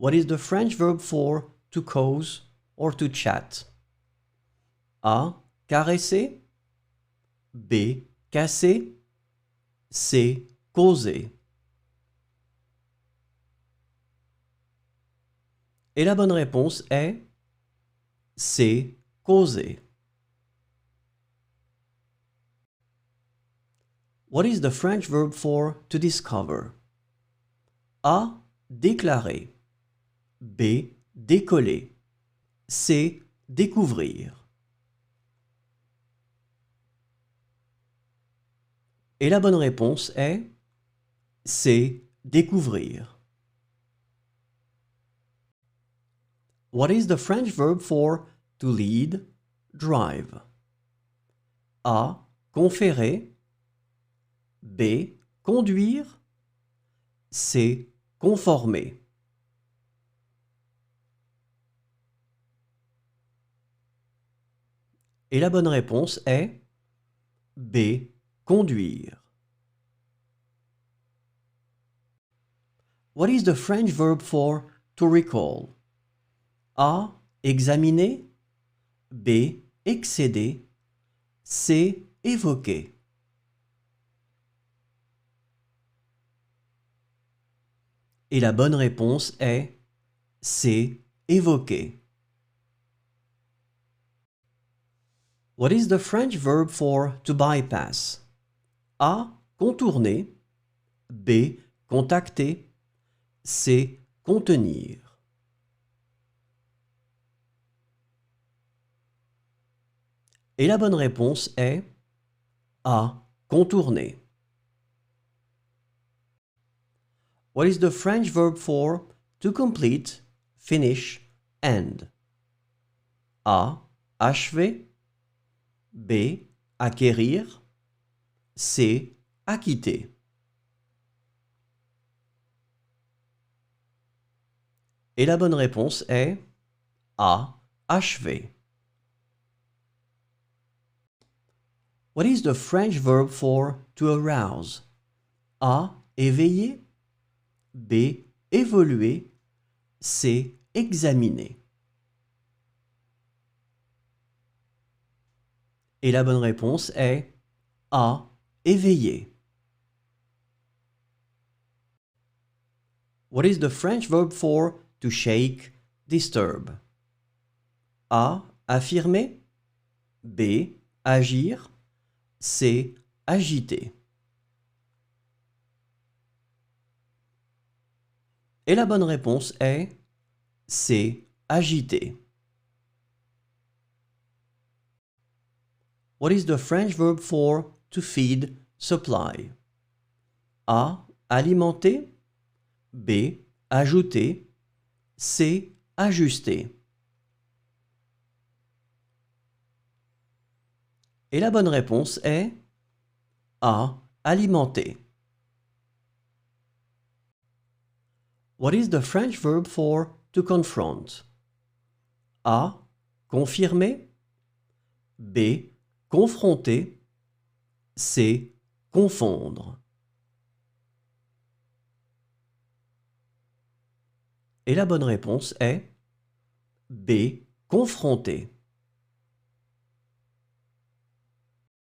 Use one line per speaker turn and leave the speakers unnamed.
What is the French verb for to cause or to chat? A. Caresser. B. Casser. C. Causer. Et la bonne réponse est C. Causer. What is the French verb for to discover? A. Déclarer. B. Décoller. C. Découvrir. Et la bonne réponse est C. Découvrir. What is the French verb for to lead, drive? A. Conférer. B. Conduire. C. Conformer. Et la bonne réponse est B. Conduire. What is the French verb for to recall? A. Examiner. B. Excéder. C. Évoquer. Et la bonne réponse est C. Évoquer. What is the French verb for to bypass? A. Contourner. B. Contacter. C. Contenir. Et la bonne réponse est A. Contourner. What is the French verb for to complete, finish, end? A. Achever. B. Acquérir. C. Acquitter. Et la bonne réponse est A. Achever. What is the French verb for to arouse? A. Éveiller. B. Évoluer. C. Examiner. Et la bonne réponse est A. Éveiller. What is the French verb for to shake, disturb? A. Affirmer. B. Agir. C. Agiter. Et la bonne réponse est C. Agiter. What is the French verb for to feed, supply? A. Alimenter. B. Ajouter. C. Ajuster. Et la bonne réponse est A. Alimenter. What is the French verb for to confront? A. Confirmer. B. Confronter. C. Confondre. Et la bonne réponse est B. Confronter.